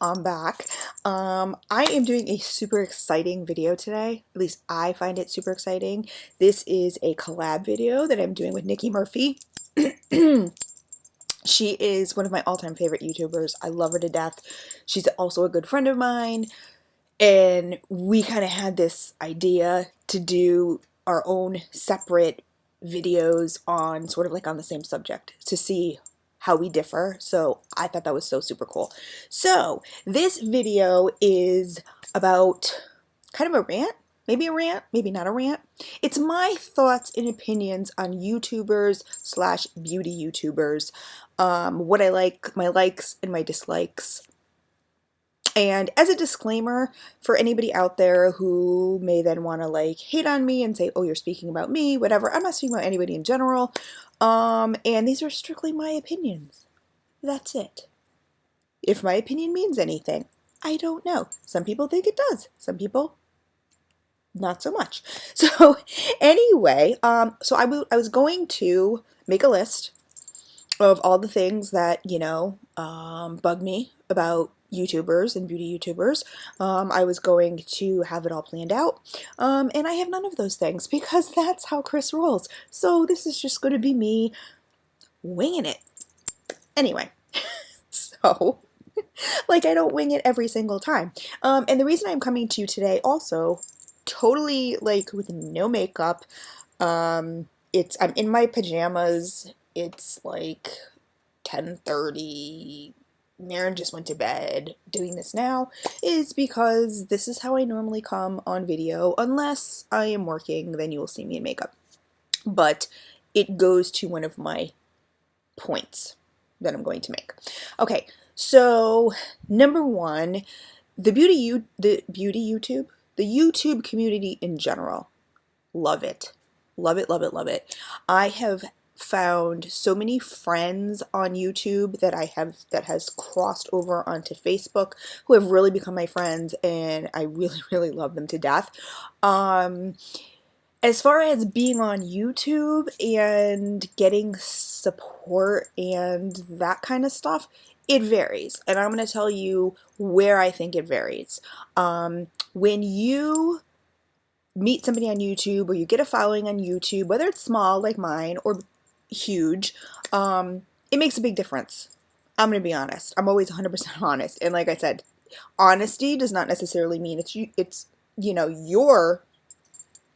I'm back. I am doing a super exciting video today. At least I find it super exciting. This is a collab video that I'm doing with Nikki Murphy. She is one of my all-time favorite YouTubers. I love her to death. She's also a good friend of mine. And we kind of had this idea to do our own separate videos on sort of like on the same subject to see how we differ. So I thought that was so super cool. So this video is about kind of a rant, maybe not a rant. It's my thoughts and opinions on YouTubers slash beauty YouTubers, what I like, my likes and my dislikes. And as a disclaimer for anybody out there who may then want to like hate on me and say, oh, you're speaking about me, whatever. I'm not speaking about anybody in general. And these are strictly my opinions. That's it. If my opinion means anything, I don't know. Some people think it does. Some people not so much. So anyway, so I was going to make a list of all the things that, bug me about YouTubers and beauty YouTubers. I was going to have it all planned out, and I have none of those things because that's how Chris rolls. So this is just going to be me winging it. Anyway, so like I don't wing it every single time. And the reason I'm coming to you today also totally like with no makeup. I'm in my pajamas. It's like 10:30. Maren just went to bed. Doing this now is because this is how I normally come on video. Unless I am working, then you will see me in makeup. But it goes to one of my points that I'm going to make. Okay, so number one, the YouTube community in general. Love it. Love it, love it, love it. I have found so many friends on YouTube that has crossed over onto Facebook who have really become my friends, and I really, really love them to death. As far as being on YouTube and getting support and that kind of stuff, it varies. And I'm going to tell you where I think it varies. When you meet somebody on YouTube or you get a following on YouTube, whether it's small like mine or huge, it makes a big difference. I'm going to be honest. I'm always 100% honest. And like I said, honesty does not necessarily mean it's your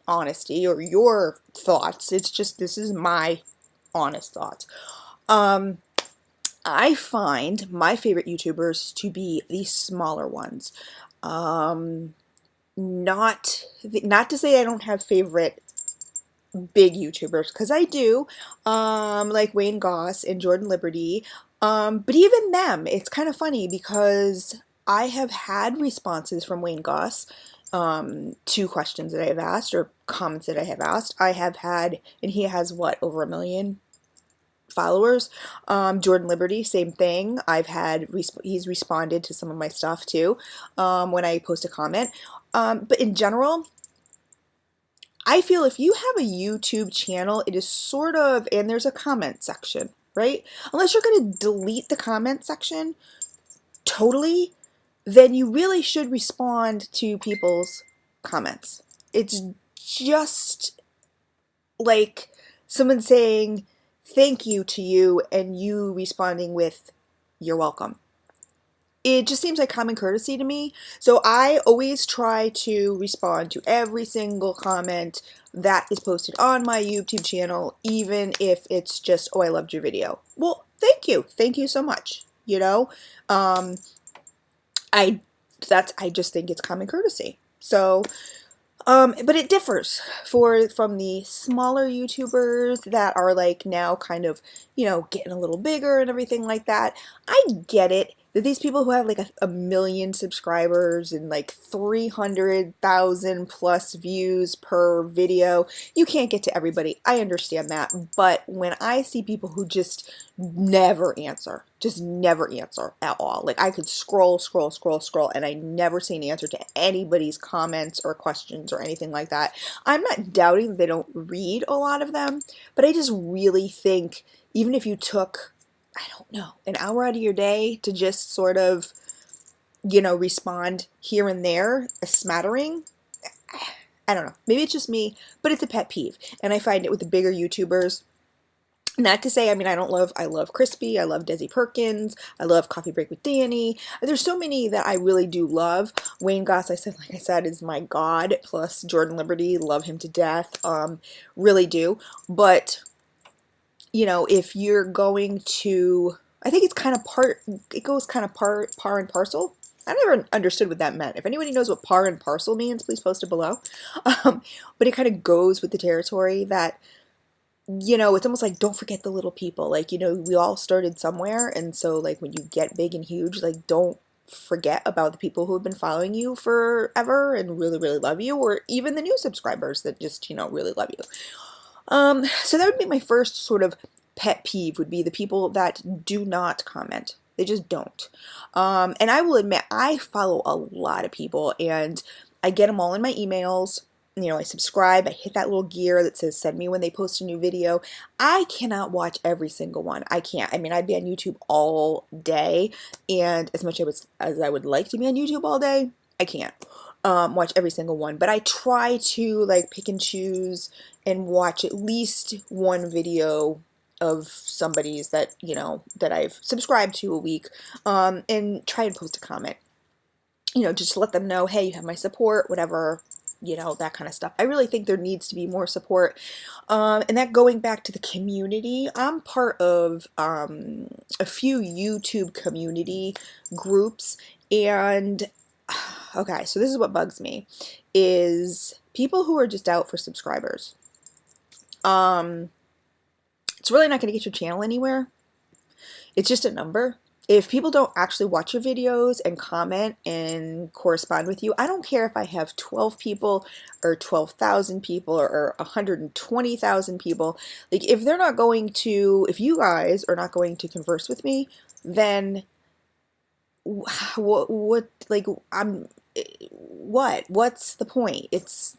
honesty or your thoughts. It's just, this is my honest thoughts. I find my favorite YouTubers to be the smaller ones. Not to say I don't have favorite big YouTubers, because I do, like Wayne Goss and Jordan Liberty, but even them, it's kind of funny because I have had responses from Wayne Goss to questions that I have asked or comments that I have asked. I have had, and he has what, over 1 million followers. Jordan Liberty, same thing. He's responded to some of my stuff too, when I post a comment. But in general, I feel if you have a YouTube channel, it is sort of, and there's a comment section, right? Unless you're going to delete the comment section totally, then you really should respond to people's comments. It's just like someone saying thank you to you and you responding with you're welcome. It just seems like common courtesy to me. So I always try to respond to every single comment that is posted on my YouTube channel, even if it's just, oh, I loved your video. Well, thank you. Thank you so much. I just think it's common courtesy. So, but it differs from the smaller YouTubers that are like now kind of, getting a little bigger and everything like that. I get it that these people who have like a million subscribers and like 300,000 plus views per video, you can't get to everybody. I understand that. But when I see people who just never answer at all. Like I could scroll, and I never see an answer to anybody's comments or questions or anything like that. I'm not doubting that they don't read a lot of them, but I just really think even if you took, I don't know, an hour out of your day to just sort of you know, respond here and there, a smattering. I don't know. Maybe it's just me, but it's a pet peeve. And I find it with the bigger YouTubers. Not to say, I mean, I love Crispy, I love Desi Perkins, I love Coffee Break with Danny. There's so many that I really do love. Wayne Goss, like I said, is my god. Plus Jordan Liberty, love him to death. Really do. But, you know, if you're going to, I think it's kind of it goes kind of par and parcel. I never understood what that meant. If anybody knows what par and parcel means, please post it below. But it kind of goes with the territory that, you know, it's almost like don't forget the little people. Like, you know, we all started somewhere, and so like when you get big and huge, like don't forget about the people who have been following you forever and really, really love you, or even the new subscribers that just, you know, really love you. So that would be my first sort of pet peeve, would be the people that do not comment. They just don't. And I will admit, I follow a lot of people, and I get them all in my emails. You know, I subscribe, I hit that little gear that says send me when they post a new video. I cannot watch every single one. I can't. I mean, I'd be on YouTube all day, and as much as I would like to be on YouTube all day, I can't watch every single one. But I try to like pick and choose and watch at least one video of somebody's that, you know, that I've subscribed to a week, and try and post a comment. You know, just to let them know, hey, you have my support, whatever, you know, that kind of stuff. I really think there needs to be more support. And that going back to the community, I'm part of a few YouTube community groups, and okay, so this is what bugs me, is people who are just out for subscribers. It's really not going to get your channel anywhere. It's just a number. If people don't actually watch your videos and comment and correspond with you, I don't care if I have 12 people or 12,000 people or 120,000 people. Like, if they're not going to, if you guys are not going to converse with me, then what like, what's the point? It's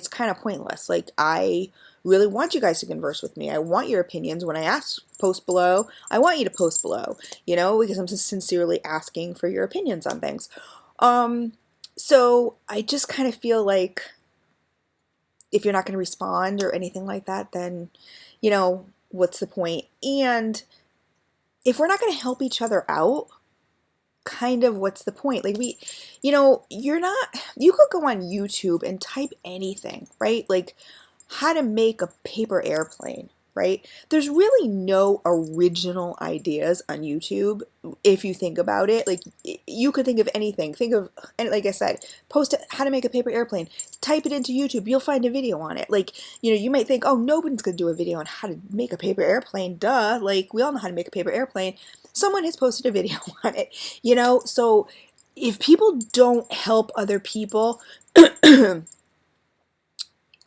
kind of pointless. Like, I really want you guys to converse with me. I want your opinions. When I ask post below, I want you to post below, you know, because I'm just sincerely asking for your opinions on things. So I just kind of feel like if you're not going to respond or anything like that, then, you know, what's the point? And if we're not going to help each other out, kind of what's the point? Like, you know, you could go on YouTube and type anything, right? Like, how to make a paper airplane, right? There's really no original ideas on YouTube if you think about it. Like, you could think of anything. Think of, and like I said, post how to make a paper airplane. Type it into YouTube. You'll find a video on it. Like, you know, you might think, oh, nobody's going to do a video on how to make a paper airplane. Duh. Like, we all know how to make a paper airplane. Someone has posted a video on it, you know? So if people don't help other people,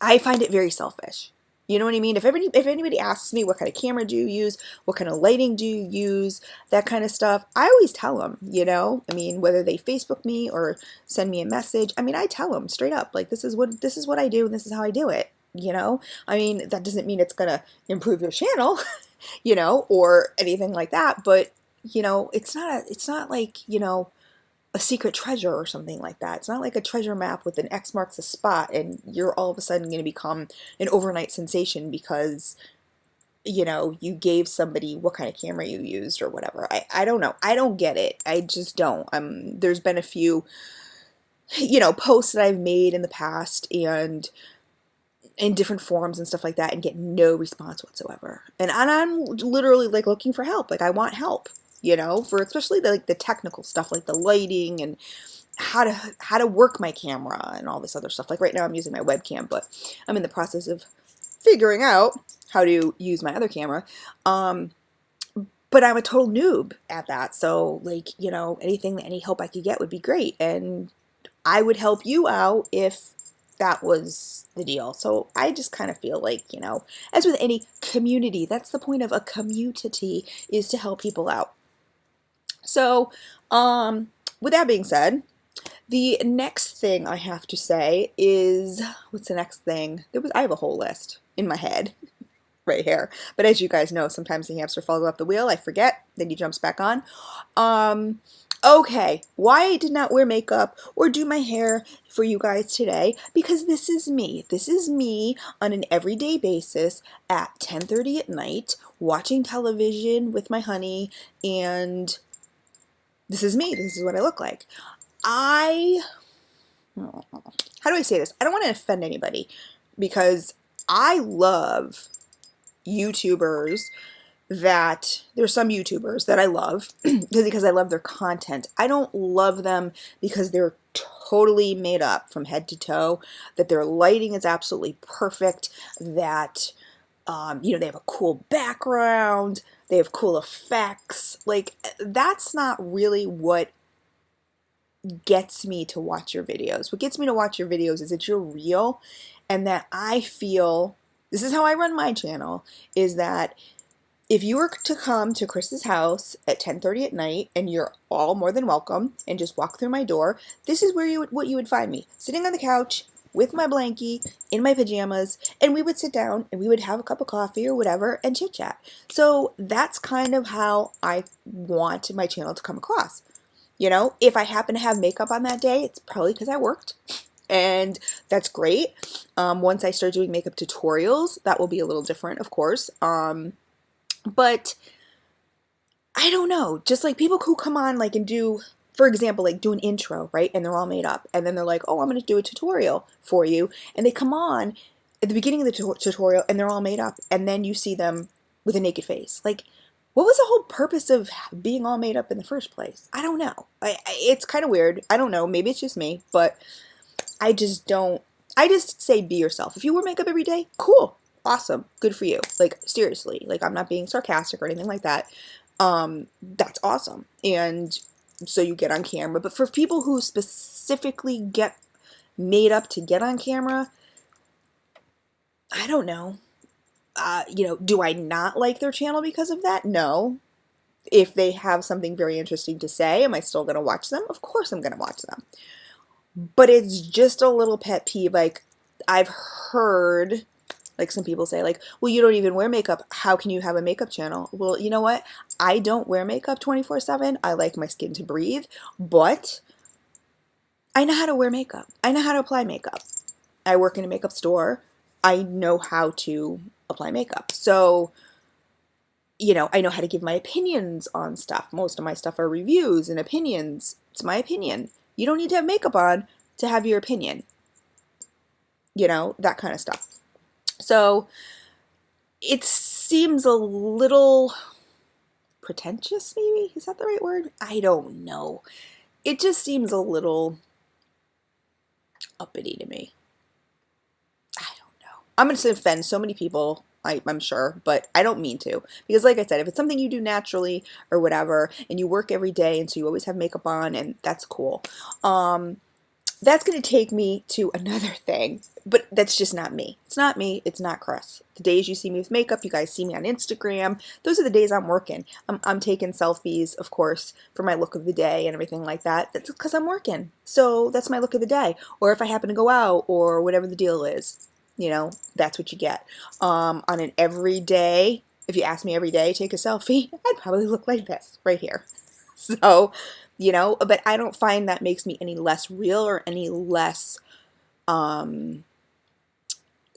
I find it very selfish. You know what I mean? If anybody asks me what kind of camera do you use, what kind of lighting do you use, that kind of stuff, I always tell them, you know? I mean, whether they Facebook me or send me a message, I mean, I tell them straight up, like, this is what I do and this is how I do it, you know? I mean, that doesn't mean it's going to improve your channel, you know, or anything like that, but, you know, it's not like, you know, a secret treasure or something like that. It's not like a treasure map with an X marks a spot and you're all of a sudden going to become an overnight sensation because, you know, you gave somebody what kind of camera you used or whatever. I don't know. I don't get it. I just don't. There's been a few, you know, posts that I've made in the past and in different forums and stuff like that and get no response whatsoever. And I'm literally like looking for help. Like, I want help. You know, for especially the technical stuff, like the lighting and how to work my camera and all this other stuff. Like right now I'm using my webcam, but I'm in the process of figuring out how to use my other camera. But I'm a total noob at that. So, like, you know, any help I could get would be great. And I would help you out if that was the deal. So I just kind of feel like, you know, as with any community, that's the point of a community, is to help people out. So, with that being said, the next thing I have to say is, what's the next thing? I have a whole list in my head right here. But as you guys know, sometimes the hamster falls off the wheel. I forget, then he jumps back on. Okay, why I did not wear makeup or do my hair for you guys today, because this is me. This is me on an everyday basis at 10:30 at night, watching television with my honey, and this is me. This is what I look like. I, how do I say this? I don't want to offend anybody, because I love YouTubers that there's some YouTubers that I love because I love their content. I don't love them because they're totally made up from head to toe, that their lighting is absolutely perfect, that they have a cool background, they have cool effects. Like, that's not really what gets me to watch your videos. What gets me to watch your videos is that you're real, and that I feel, this is how I run my channel, is that if you were to come to Chris's house at 10:30 at night, and you're all more than welcome, and just walk through my door, this is where what you would find me, sitting on the couch with my blankie, in my pajamas, and we would sit down and we would have a cup of coffee or whatever and chit chat. So that's kind of how I want my channel to come across. If I happen to have makeup on that day, it's probably because I worked, and that's great. Once I start doing makeup tutorials, that will be a little different, of course. But I don't know, just like people who come on like and do, for example, like do an intro, right? And they're all made up, and then they're like, oh, I'm going to do a tutorial for you. And they come on at the beginning of the tutorial and they're all made up. And then you see them with a naked face. Like, what was the whole purpose of being all made up in the first place? I don't know. It's kind of weird. I don't know. Maybe it's just me, but I just don't. I just say be yourself. If you wear makeup every day, cool. Awesome. Good for you. Like, seriously. Like, I'm not being sarcastic or anything like that. That's awesome. And so you get on camera. But for people who specifically get made up to get on camera, I don't know. Do I not like their channel because of that? No. If they have something very interesting to say, am I still going to watch them? Of course I'm going to watch them. But it's just a little pet peeve. Like, I've heard, like, some people say, like, well, you don't even wear makeup. How can you have a makeup channel? Well, you know what? I don't wear makeup 24/7. I like my skin to breathe, but I know how to wear makeup. I know how to apply makeup. I work in a makeup store. I know how to apply makeup. So, I know how to give my opinions on stuff. Most of my stuff are reviews and opinions. It's my opinion. You don't need to have makeup on to have your opinion. That kind of stuff. So it seems a little pretentious, maybe? Is that the right word? I don't know. It just seems a little uppity to me. I don't know. I'm going to offend so many people, I'm sure, but I don't mean to. Because like I said, if it's something you do naturally or whatever, and you work every day, and so you always have makeup on, and that's cool. That's going to take me to another thing, but that's just not me. It's not me. It's not Chris. The days you see me with makeup, you guys see me on Instagram, those are the days I'm working. I'm taking selfies, of course, for my look of the day and everything like that. That's because I'm working. So that's my look of the day. Or if I happen to go out or whatever the deal is, that's what you get. On an everyday, if you ask me every day, take a selfie, I'd probably look like this right here. So, but I don't find that makes me any less real or any less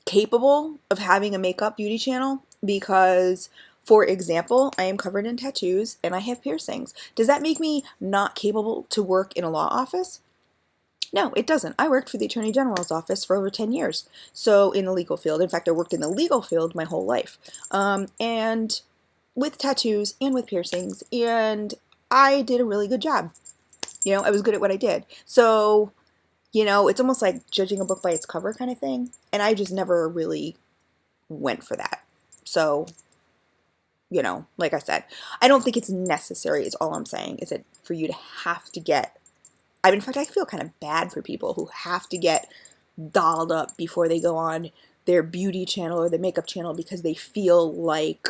capable of having a makeup beauty channel, because, for example, I am covered in tattoos and I have piercings. Does that make me not capable to work in a law office? No, it doesn't. I worked for the Attorney General's office for over 10 years. So in the legal field. In fact, I worked in the legal field my whole life. And with tattoos and with piercings, and I did a really good job. I was good at what I did. So, it's almost like judging a book by its cover kind of thing. And I just never really went for that. So, like I said, I don't think it's necessary is all I'm saying, is that for you to have to get, in fact, I feel kind of bad for people who have to get dolled up before they go on their beauty channel or the makeup channel, because they feel like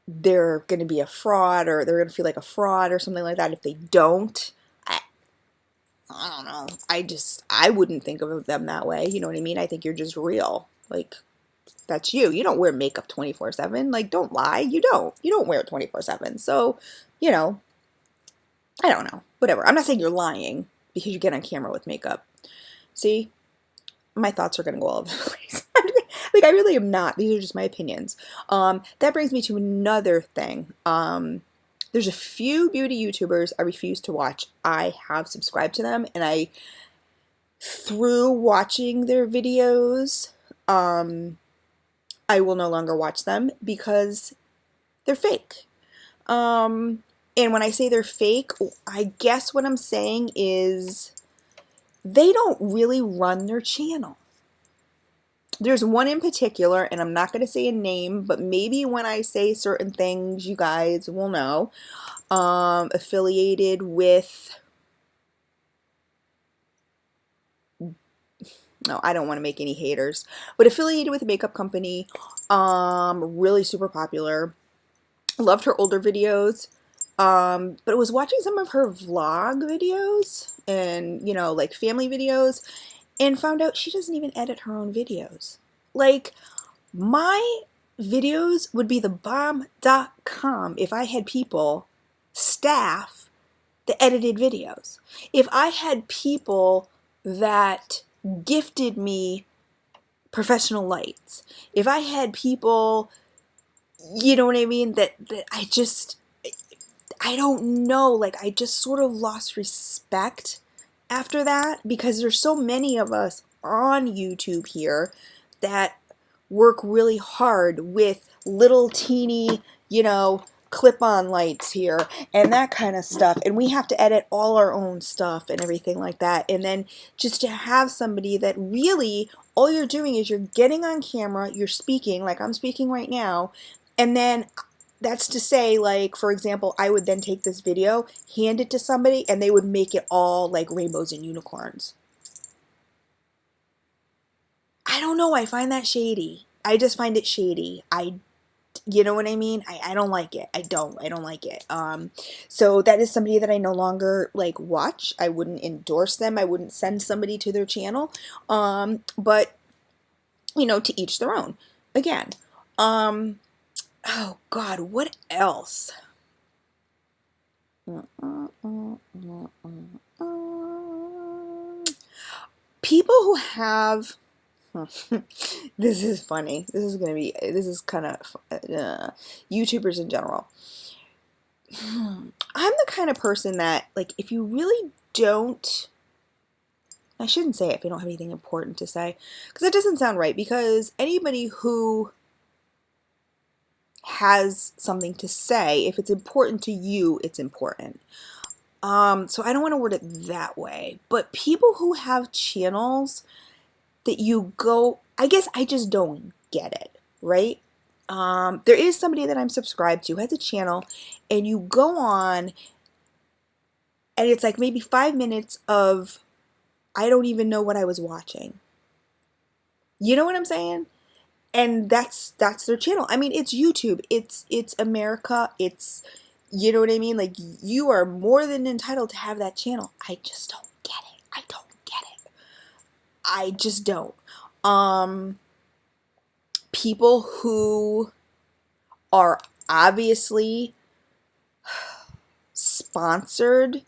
they're going to be a fraud, or they're going to feel like a fraud or something like that if they don't. I don't know. I wouldn't think of them that way. You know what I mean? I think you're just real. Like, that's you. You don't wear makeup 24/7. Like, don't lie. You don't. You don't wear it 24/7. So, I don't know, whatever. I'm not saying you're lying because you get on camera with makeup. See, my thoughts are going to go all over the place. Like, I really am not. These are just my opinions. That brings me to another thing. There's a few beauty YouTubers I refuse to watch. I have subscribed to them, and through watching their videos, I will no longer watch them because they're fake. And when I say they're fake, I guess what I'm saying is they don't really run their channel. There's one in particular, and I'm not going to say a name, but maybe when I say certain things, you guys will know. Affiliated with... No, I don't want to make any haters, but affiliated with a makeup company, really super popular. Loved her older videos, but I was watching some of her vlog videos and, you know, like family videos, and found out she doesn't even edit her own videos. Like, my videos would be the bomb.com if I had people, staff, that edited videos. If I had people that gifted me professional lights. If I had people, you know what I mean, that I don't know, like, I just sort of lost respect after that, because there's so many of us on YouTube here that work really hard with little teeny, you know, clip-on lights here and that kind of stuff, and we have to edit all our own stuff and everything like that. And then just to have somebody that really all you're doing is you're getting on camera, you're speaking like I'm speaking right now, and then that's to say, like, for example, I would then take this video, hand it to somebody, and they would make it all like rainbows and unicorns. I don't know, I find that shady. I just find it shady. You know what I mean? I don't like it. I don't like it. So that is somebody that I no longer, like, watch. I wouldn't endorse them. I wouldn't send somebody to their channel. But, you know, to each their own. Again. Oh, God, what else? People who have... This is funny. This is kind of YouTubers in general. I'm the kind of person that, like, if you really don't, I shouldn't say it if you don't have anything important to say, because it doesn't sound right, because anybody who has something to say, if it's important to you, it's important. So I don't want to word it that way, but people who have channels that you go, I guess I just don't get it, right? There is somebody that I'm subscribed to, has a channel, and you go on, and it's like maybe 5 minutes of, I don't even know what I was watching. You know what I'm saying? And that's their channel. I mean, it's YouTube. It's America. It's, you know what I mean? Like, you are more than entitled to have that channel. I just don't get it. I don't get it. I just don't. People who are obviously sponsored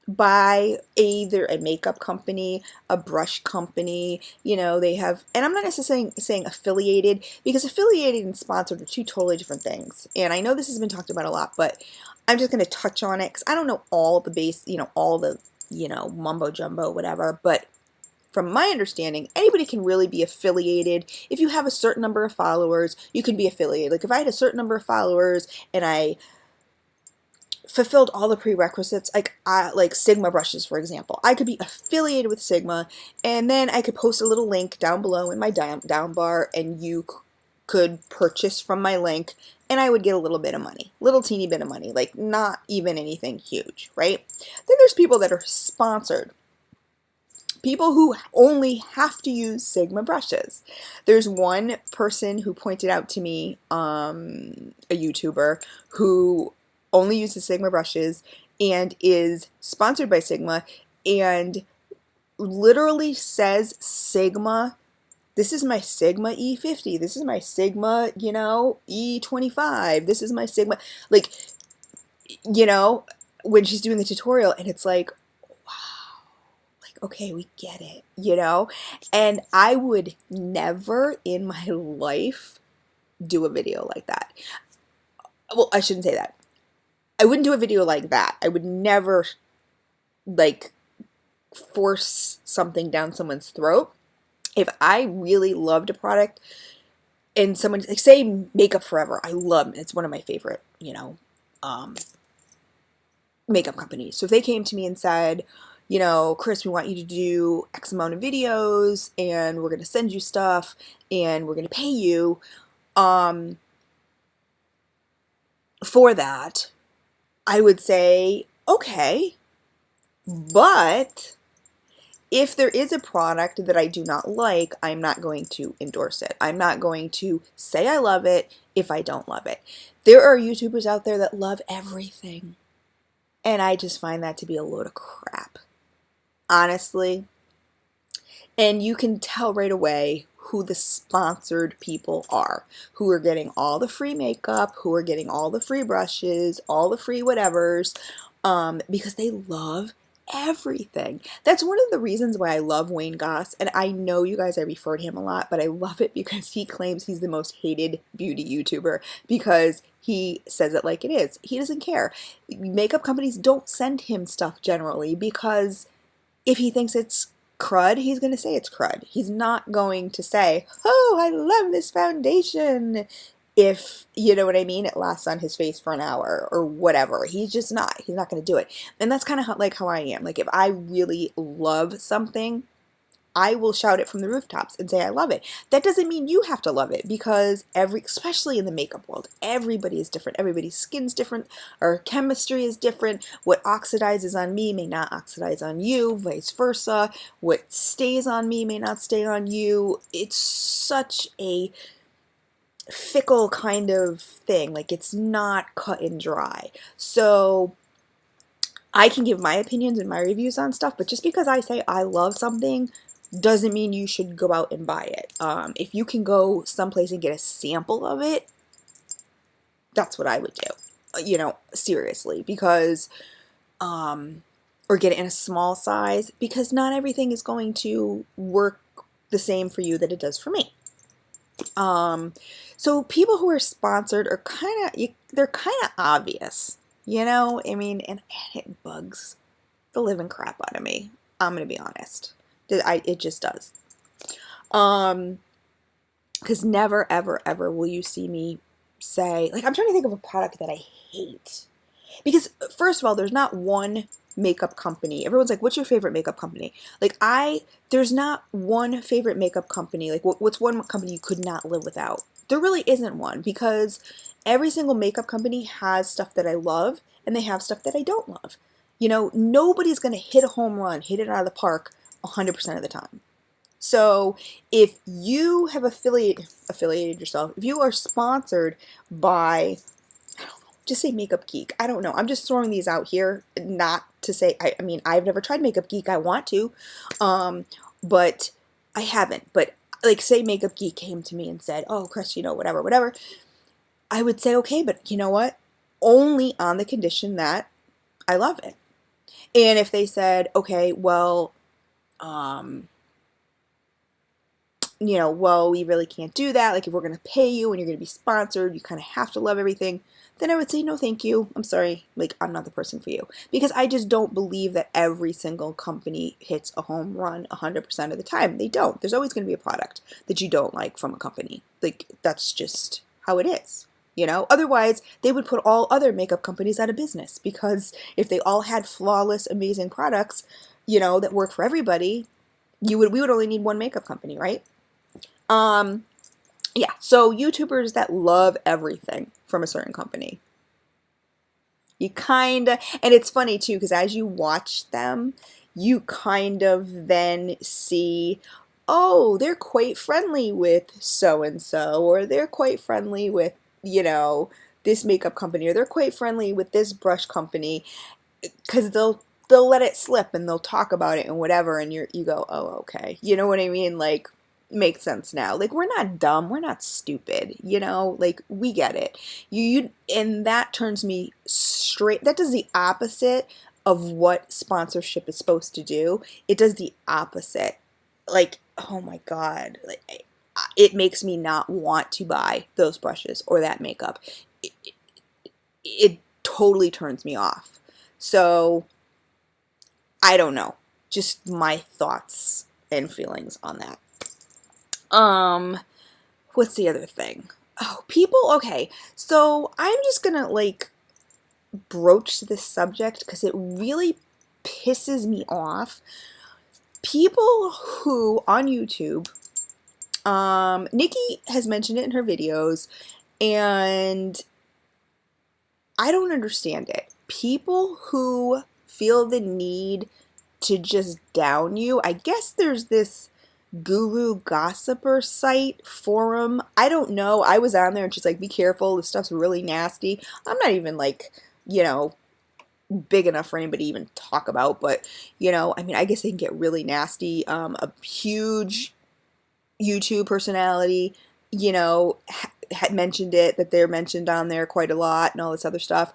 by either a makeup company, a brush company, you know, they have, and I'm not necessarily saying affiliated, because affiliated and sponsored are two totally different things. And I know this has been talked about a lot, but I'm just going to touch on it because I don't know all the base, you know, all the, you know, mumbo jumbo, whatever, but from my understanding, anybody can really be affiliated. If you have a certain number of followers, you can be affiliated. Like, if I had a certain number of followers and I fulfilled all the prerequisites, like Sigma brushes, for example, I could be affiliated with Sigma, and then I could post a little link down below in my down bar, and you could purchase from my link, and I would get a little bit of money, little teeny bit of money, like not even anything huge, right? Then there's people that are sponsored. People who only have to use Sigma brushes. There's one person who pointed out to me, a YouTuber, who only uses Sigma brushes and is sponsored by Sigma and literally says Sigma, this is my Sigma E50, this is my Sigma, you know, E25, this is my Sigma, like, you know, when she's doing the tutorial, and it's like, wow, like, okay, we get it, you know? And I would never in my life do a video like that. Well, I shouldn't say that. I wouldn't do a video like that. I would never, like, force something down someone's throat. If I really loved a product and someone, like, say Makeup Forever, I love it. It's one of my favorite, makeup companies. So if they came to me and said, Chris, we want you to do X amount of videos and we're going to send you stuff and we're going to pay you for that, I would say, okay, but if there is a product that I do not like, I'm not going to endorse it. I'm not going to say I love it if I don't love it. There are YouTubers out there that love everything, and I just find that to be a load of crap, honestly. And you can tell right away who the sponsored people are, who are getting all the free makeup, who are getting all the free brushes, all the free whatevers, because they love everything. That's one of the reasons why I love Wayne Goss, and I know you guys, I referred him a lot, but I love it because he claims he's the most hated beauty YouTuber because he says it like it is. He doesn't care. Makeup companies don't send him stuff generally because if he thinks it's crud, he's going to say it's crud. He's not going to say, oh, I love this foundation, if, you know what I mean, it lasts on his face for an hour or whatever. He's just not. He's not going to do it. And that's kind of how I am. Like, if I really love something, I will shout it from the rooftops and say I love it. That doesn't mean you have to love it, because especially in the makeup world, everybody is different. Everybody's skin's different. Our chemistry is different. What oxidizes on me may not oxidize on you, vice versa. What stays on me may not stay on you. It's such a fickle kind of thing. Like, it's not cut and dry. So I can give my opinions and my reviews on stuff, but just because I say I love something doesn't mean you should go out and buy it. If you can go someplace and get a sample of it, that's what I would do, seriously, because, or get it in a small size, because not everything is going to work the same for you that it does for me. So people who are sponsored are they're kind of obvious, I mean, and it bugs the living crap out of me. I'm going to be honest. It just does. Because never, ever, ever will you see me say, like, I'm trying to think of a product that I hate. Because, first of all, there's not one makeup company. Everyone's like, what's your favorite makeup company? Like, there's not one favorite makeup company. Like, what's one company you could not live without? There really isn't one, because every single makeup company has stuff that I love, and they have stuff that I don't love. Nobody's going to hit a home run, hit it out of the park 100% of the time. So if you have affiliated yourself, if you are sponsored by, I don't know, just say Makeup Geek. I don't know. I'm just throwing these out here, not to say, I mean, I've never tried Makeup Geek. I want to, but I haven't. But like, say Makeup Geek came to me and said, oh, Chris, whatever. I would say, okay, but you know what? Only on the condition that I love it. And if they said, okay, well, we really can't do that. Like, if we're going to pay you and you're going to be sponsored, you kind of have to love everything. Then I would say, no, thank you. I'm sorry. Like, I'm not the person for you. Because I just don't believe that every single company hits a home run 100% of the time. They don't. There's always going to be a product that you don't like from a company. Like, that's just how it is. Otherwise, they would put all other makeup companies out of business, because if they all had flawless, amazing products, that work for everybody, we would only need one makeup company, right? Yeah, so YouTubers that love everything from a certain company, you and it's funny too, because as you watch them, you kind of then see, oh, they're quite friendly with so-and-so, or they're quite friendly with, this makeup company, or they're quite friendly with this brush company, because they'll let it slip and they'll talk about it and whatever, and you go, oh, okay. You know what I mean? Like, makes sense now. Like, we're not dumb, we're not stupid, you know, like, we get it. And that turns me straight, that does the opposite of what sponsorship is supposed to do. It does the opposite. Like, oh my God, like, it makes me not want to buy those brushes or that makeup. It totally turns me off. So, I don't know. Just my thoughts and feelings on that. What's the other thing? Oh, people, okay. So I'm just gonna like broach this subject because it really pisses me off. People who on YouTube, Niki has mentioned it in her videos, and I don't understand it. People who feel the need to just down you. I guess there's this guru gossiper site forum. I don't know. I was on there and she's like, be careful. This stuff's really nasty. I'm not even like, you know, big enough for anybody to even talk about, but you know, I mean, I guess they can get really nasty. A huge YouTube personality, you know, had mentioned it, that they're mentioned on there quite a lot and all this other stuff.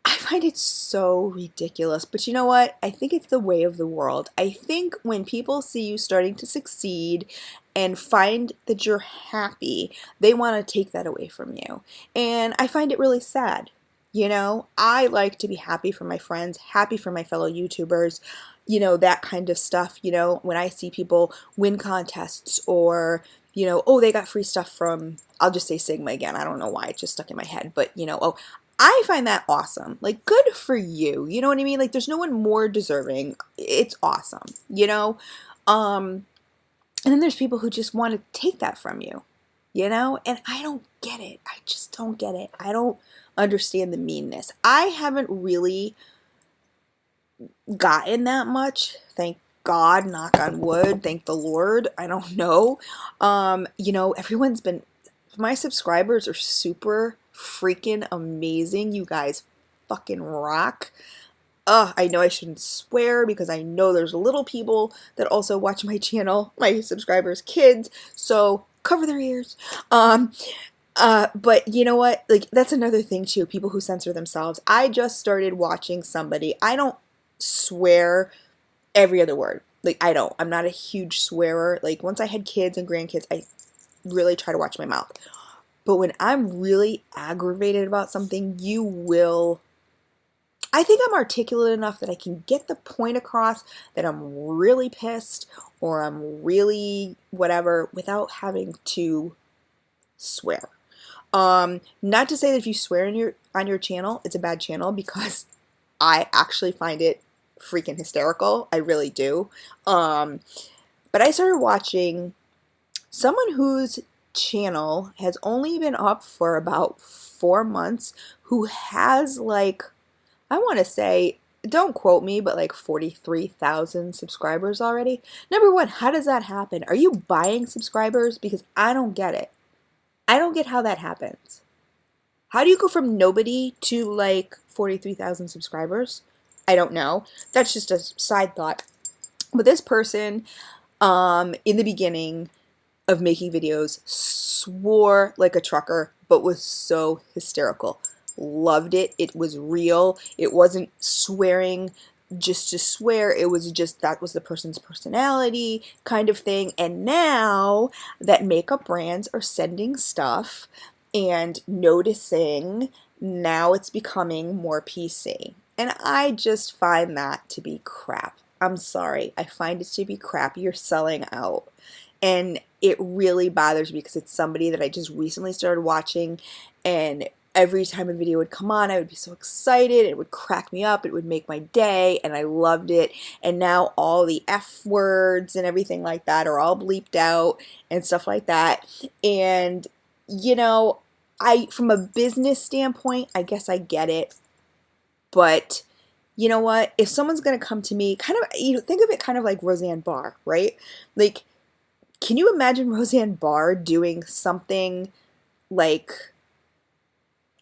I find it so ridiculous, but you know what? I think it's the way of the world. I think when people see you starting to succeed and find that you're happy, they want to take that away from you. And I find it really sad. You know, I like to be happy for my friends, happy for my fellow YouTubers, you know, that kind of stuff. You know, when I see people win contests or, you know, oh, they got free stuff from, I'll just say Sigma again. I don't know why it just stuck in my head, but you know, oh, I find that awesome. Like, good for you. You know what I mean? Like, there's no one more deserving. It's awesome, you know? And then there's people who just want to take that from you, you know? And I don't get it. I just don't get it. I don't understand the meanness. I haven't really gotten that much. Thank God, knock on wood. Thank the Lord. I don't know. You know, my subscribers are super freaking amazing. You guys fucking rock. I know I shouldn't swear because I know there's little people that also watch my channel, my subscribers' kids, so cover their ears. But you know what? Like, that's another thing too, people who censor themselves. I just started watching somebody. I don't swear every other word. Like, I don't. I'm not a huge swearer. Like, once I had kids and grandkids, I really try to watch my mouth. But when I'm really aggravated about something, I think I'm articulate enough that I can get the point across that I'm really pissed or I'm really whatever without having to swear. Not to say that if you swear on your channel, it's a bad channel, because I actually find it freaking hysterical. I really do. But I started watching someone whose channel has only been up for about 4 months, who has like, I want to say, don't quote me, but like 43,000 subscribers already. Number one, how does that happen? Are you buying subscribers? Because I don't get it. I don't get how that happens. How do you go from nobody to like 43,000 subscribers? I don't know. That's just a side thought. But this person, in the beginning of making videos, swore like a trucker, but was so hysterical. Loved it. It was real. It wasn't swearing just to swear. It was just, that was the person's personality kind of thing. And now that makeup brands are sending stuff and noticing, now it's becoming more PC. And I just find that to be crap. I'm sorry. I find it to be crap. You're selling out. And it really bothers me because it's somebody that I just recently started watching, and every time a video would come on, I would be so excited. It would crack me up. It would make my day, and I loved it. And now all the F words and everything like that are all bleeped out and stuff like that. And, you know, from a business standpoint, I guess I get it. But you know what? If someone's going to come to me, kind of, you know, think of it kind of like Roseanne Barr, right? Like, can you imagine Roseanne Barr doing something like,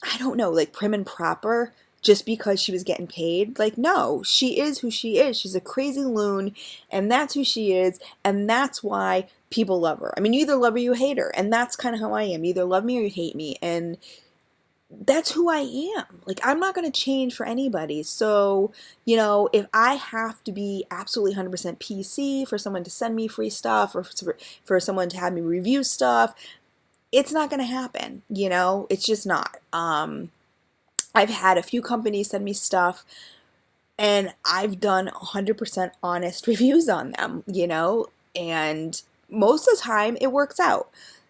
I don't know, like prim and proper just because she was getting paid? Like, no, she is who she is. She's a crazy loon, and that's who she is, and that's why people love her. I mean, you either love her or you hate her. And that's kind of how I am. You either love me or you hate me. And that's who I am. Like, I'm not going to change for anybody. So, you know, if I have to be absolutely 100% PC for someone to send me free stuff or for someone to have me review stuff, it's not going to happen. You know, it's just not. I've had a few companies send me stuff and I've done 100% honest reviews on them, you know, and most of the time it works out.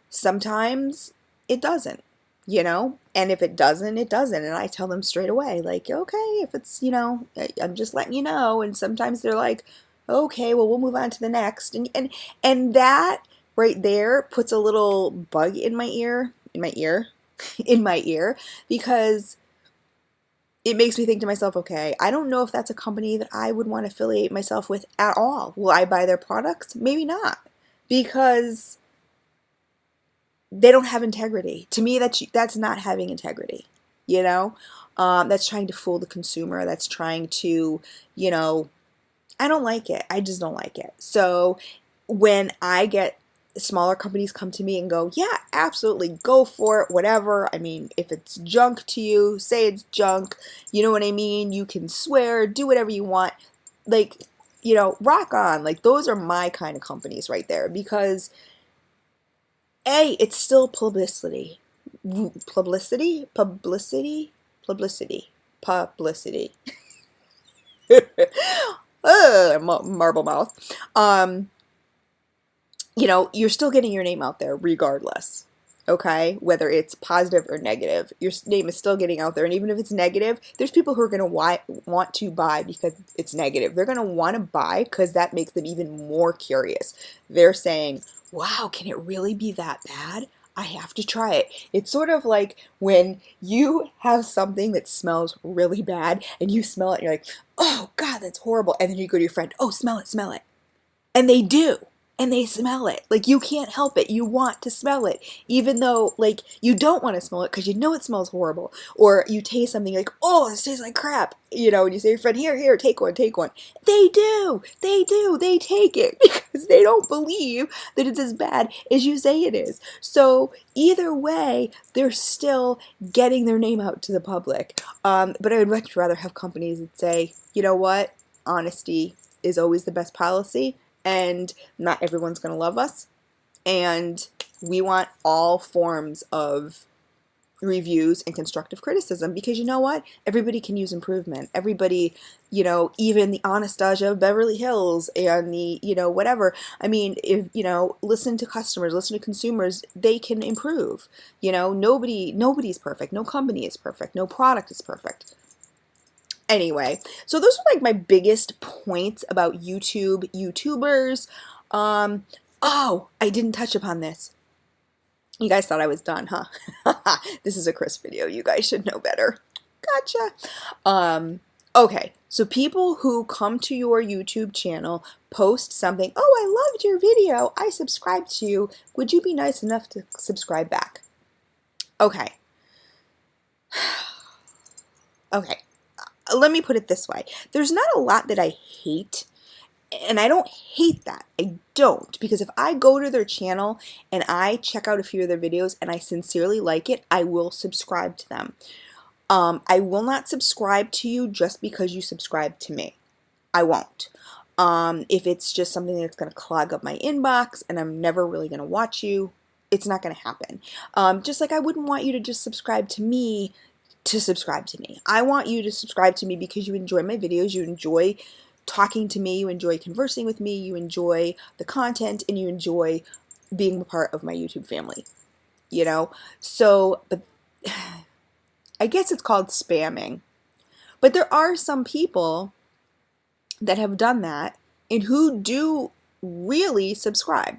Sometimes it doesn't, you know, and if it doesn't, it doesn't. And I tell them straight away, like, okay, if it's, you know, I'm just letting you know. And sometimes they're like, okay, well, we'll move on to the next. And that right there puts a little bug in my ear, in my ear, because it makes me think to myself, okay, I don't know if that's a company that I would want to affiliate myself with at all. Will I buy their products? Maybe not, because they don't have integrity. To me, that's not having integrity, you know? That's trying to fool the consumer. That's trying to, you know, I don't like it. I just don't like it. So when I get smaller companies come to me and go, yeah, absolutely, go for it, whatever. I mean, if it's junk to you, say it's junk, you know what I mean? You can swear, do whatever you want. Like, you know, rock on. Like, those are my kind of companies right there, because A, it's still publicity. Publicity? Publicity? Publicity. Publicity. Marble mouth. You know, you're still getting your name out there regardless, okay? Whether it's positive or negative, your name is still getting out there. And even if it's negative, there's people who are going to want to buy because it's negative. They're going to want to buy because that makes them even more curious. They're saying, wow, can it really be that bad? I have to try it. It's sort of like when you have something that smells really bad and you smell it and you're like, oh God, that's horrible. And then you go to your friend, oh, smell it, smell it. And they do. And they smell it. Like, you can't help it. You want to smell it. Even though, like, you don't want to smell it because you know it smells horrible. Or you taste something like, oh, this tastes like crap. You know, and you say to your friend, here, take one, take one. They do. They do. They take it because they don't believe that it's as bad as you say it is. So either way, they're still getting their name out to the public. But I would much rather have companies that say, you know what? Honesty is always the best policy. And not everyone's going to love us. And we want all forms of reviews and constructive criticism, because you know what? Everybody can use improvement. Everybody, you know, even the Anastasia of Beverly Hills and the, you know, whatever. I mean, if, you know, listen to customers, listen to consumers, they can improve. You know, nobody's perfect. No company is perfect. No product is perfect. Anyway, so those are like my biggest points about YouTubers. Oh, I didn't touch upon this. You guys thought I was done, huh? This is a Chris video. You guys should know better. Gotcha. Okay, so people who come to your YouTube channel, post something, oh, I loved your video, I subscribed to you, would you be nice enough to subscribe back? Okay. Okay. Let me put it this way. There's not a lot that I hate, and I don't hate that. I don't, because if I go to their channel and I check out a few of their videos and I sincerely like it, I will subscribe to them. I will not subscribe to you just because you subscribe to me. I won't. If it's just something that's going to clog up my inbox and I'm never really going to watch you, it's not going to happen. Just like I wouldn't want you to just subscribe to me to subscribe to me. I want you to subscribe to me because you enjoy my videos, you enjoy talking to me, you enjoy conversing with me, you enjoy the content, and you enjoy being a part of my YouTube family, you know? So, but I guess it's called spamming. But there are some people that have done that and who do really subscribe.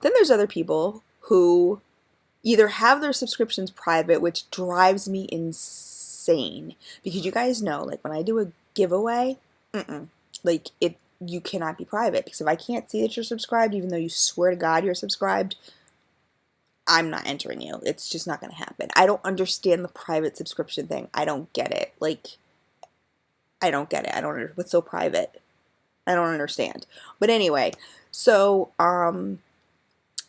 Then there's other people who either have their subscriptions private, which drives me insane, because you guys know, like when I do a giveaway, like you cannot be private, because if I can't see that you're subscribed, even though you swear to God you're subscribed, I'm not entering you. It's just not going to happen. I don't understand the private subscription thing. I don't get it. Like, I don't get it. I don't what's so private. I don't understand. But anyway, so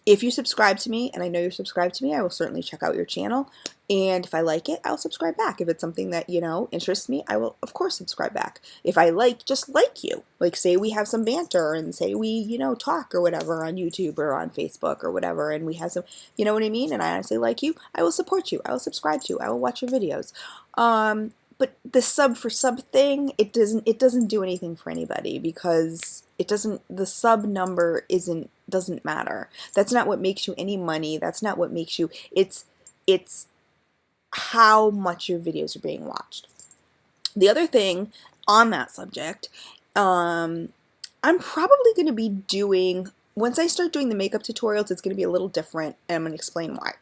if you subscribe to me, and I know you're subscribed to me, I will certainly check out your channel. And if I like it, I'll subscribe back. If it's something that, you know, interests me, I will, of course, subscribe back. If I just like you, like say we have some banter and say we, you know, talk or whatever on YouTube or on Facebook or whatever, and we have some, you know what I mean? And I honestly like you, I will support you. I will subscribe to you. I will watch your videos. But the sub for sub thing, it doesn't do anything for anybody, because the sub number doesn't matter. That's not what makes you any money. That's not what makes you, it's how much your videos are being watched. The other thing on that subject, I'm probably going to be doing, once I start doing the makeup tutorials, it's going to be a little different, and I'm going to explain why.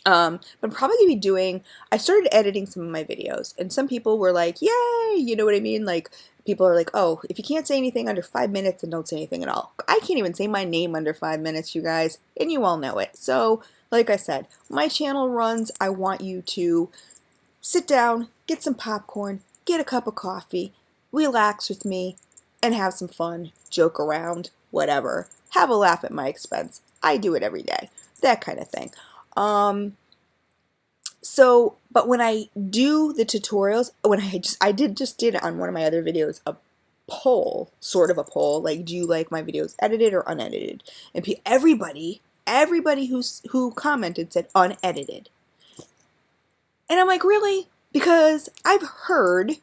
But I'm probably going to be doing, I started editing some of my videos, and some people were like, yay, you know what I mean? Like, people are like, oh, if you can't say anything under 5 minutes, then don't say anything at all. I can't even say my name under 5 minutes, you guys, and you all know it. So, like I said, my channel runs, I want you to sit down, get some popcorn, get a cup of coffee, relax with me, and have some fun, joke around, whatever. Have a laugh at my expense. I do it every day. That kind of thing. But when I do the tutorials, when I did it on one of my other videos, a poll, sort of a poll, like, do you like my videos edited or unedited? And everybody who commented said unedited. And I'm like, really? Because I've heard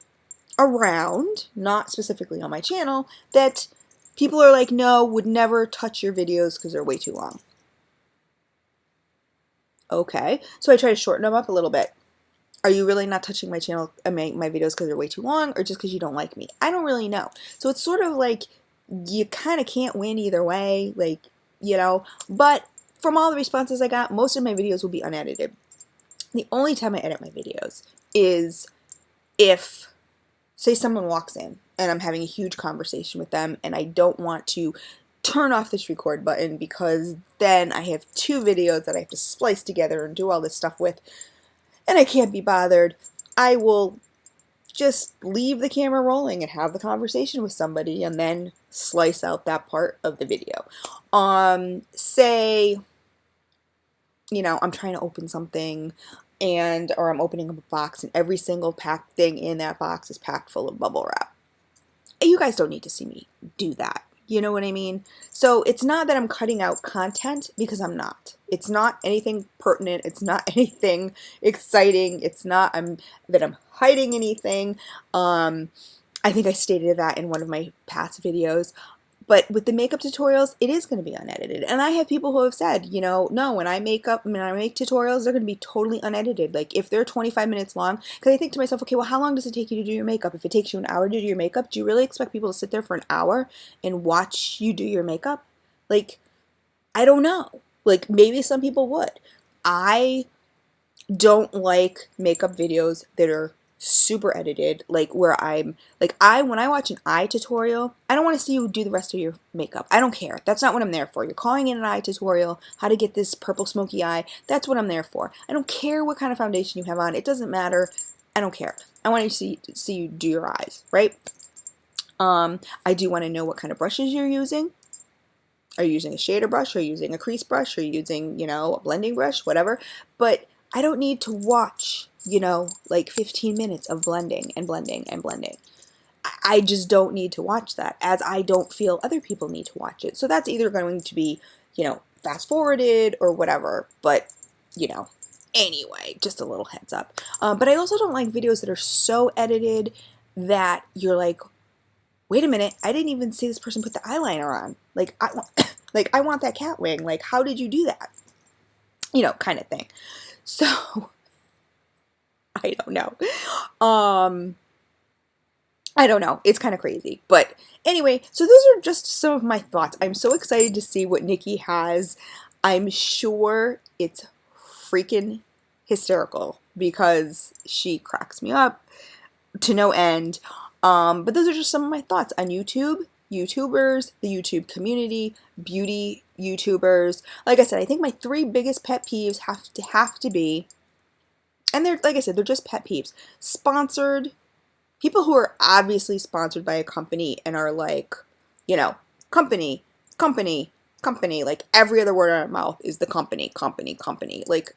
around, not specifically on my channel, that people are like, no, would never touch your videos because they're way too long. Okay, so I try to shorten them up a little bit. Are you really not touching my channel, my videos because they're way too long, or just because you don't like me? I don't really know. So it's sort of like you kind of can't win either way, like, you know. But from all the responses I got, most of my videos will be unedited. The only time I edit my videos is if, say, someone walks in and I'm having a huge conversation with them and I don't want to turn off this record button, because then I have 2 videos that I have to splice together and do all this stuff with, and I can't be bothered. I will just leave the camera rolling and have the conversation with somebody and then slice out that part of the video. Say, you know, I'm trying to open something, or I'm opening up a box and every single packed thing in that box is packed full of bubble wrap. You guys don't need to see me do that. You know what I mean? So it's not that I'm cutting out content, because I'm not. It's not anything pertinent. It's not anything exciting. It's not that I'm hiding anything. I think I stated that in one of my past videos. But with the makeup tutorials, it is going to be unedited. And I have people who have said, you know, no, when I make tutorials, they're going to be totally unedited. Like, if they're 25 minutes long, because I think to myself, okay, well, how long does it take you to do your makeup? If it takes you an hour to do your makeup, do you really expect people to sit there for an hour and watch you do your makeup? Like, I don't know. Like, maybe some people would. I don't like makeup videos that are super edited, like where when I watch an eye tutorial, I don't want to see you do the rest of your makeup. I don't care. That's not what I'm there for. You're calling in an eye tutorial, how to get this purple smoky eye. That's what I'm there for. I don't care what kind of foundation you have on. It doesn't matter. I don't care. I want to see you do your eyes, right? I do want to know what kind of brushes you're using. Are you using a shader brush? Are you using a crease brush? Are you using, you know, a blending brush? Whatever. But I don't need to watch, you know, like 15 minutes of blending and blending and blending. I just don't need to watch that, as I don't feel other people need to watch it. So that's either going to be, you know, fast forwarded or whatever. But, you know, anyway, just a little heads up. But I also don't like videos that are so edited that you're like, wait a minute, I didn't even see this person put the eyeliner on. Like, I want that cat wing. Like, how did you do that? You know, kind of thing. So, I don't know. I don't know. It's kind of crazy. But anyway, so those are just some of my thoughts. I'm so excited to see what Niki has. I'm sure it's freaking hysterical, because she cracks me up to no end. But those are just some of my thoughts on YouTube, YouTubers, the YouTube community, beauty YouTubers. Like I said, I think my 3 biggest pet peeves have to be, and they're, like I said, they're just pet peeves. Sponsored, people who are obviously sponsored by a company and are like, you know, company, company. Like every other word out of my mouth is the company, company, company. Like,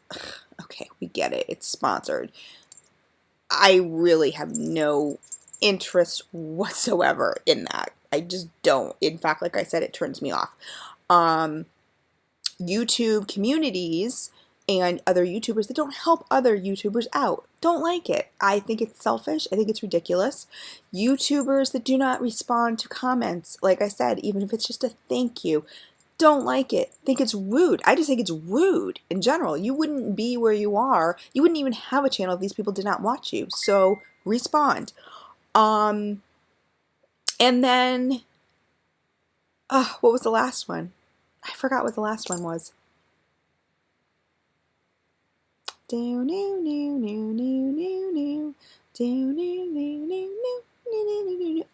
okay, we get it. It's sponsored. I really have no interest whatsoever in that. I just don't. In fact, like I said, it turns me off. YouTube communities and other YouTubers that don't help other YouTubers out. Don't like it. I think it's selfish. I think it's ridiculous. YouTubers that do not respond to comments, like I said, even if it's just a thank you, don't like it. Think it's rude. I just think it's rude in general. You wouldn't be where you are. You wouldn't even have a channel if these people did not watch you. So respond. And then, what was the last one? I forgot what the last one was.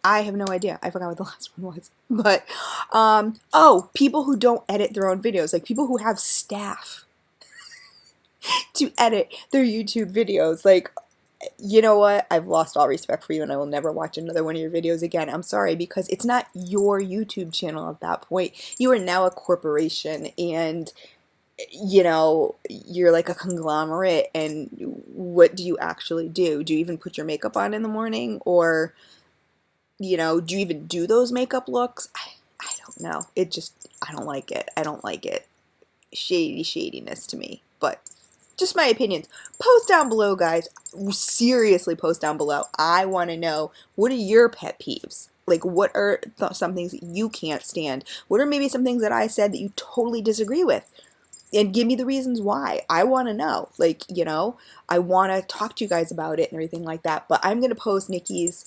I have no idea. I forgot what the last one was. But, oh, people who don't edit their own videos, like people who have staff to edit their YouTube videos. Like, you know what? I've lost all respect for you and I will never watch another one of your videos again. I'm sorry, because it's not your YouTube channel at that point. You are now a corporation and, you know, you're like a conglomerate, and what do you actually do? Do you even put your makeup on in the morning? Or, you know, do you even do those makeup looks? I don't know. It just, I don't like it. I don't like it. Shadiness to me. But just my opinions. Post down below, guys. Seriously, post down below. I want to know, what are your pet peeves? Like, what are some things that you can't stand? What are maybe some things that I said that you totally disagree with? And give me the reasons why. I want to know. Like, you know, I want to talk to you guys about it and everything like that. But I'm going to post Niki's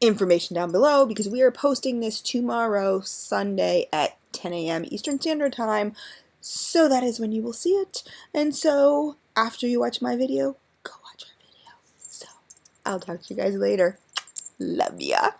information down below, because we are posting this tomorrow, Sunday at 10 a.m. Eastern Standard Time. So that is when you will see it. And so after you watch my video, go watch our video. So I'll talk to you guys later. Love ya.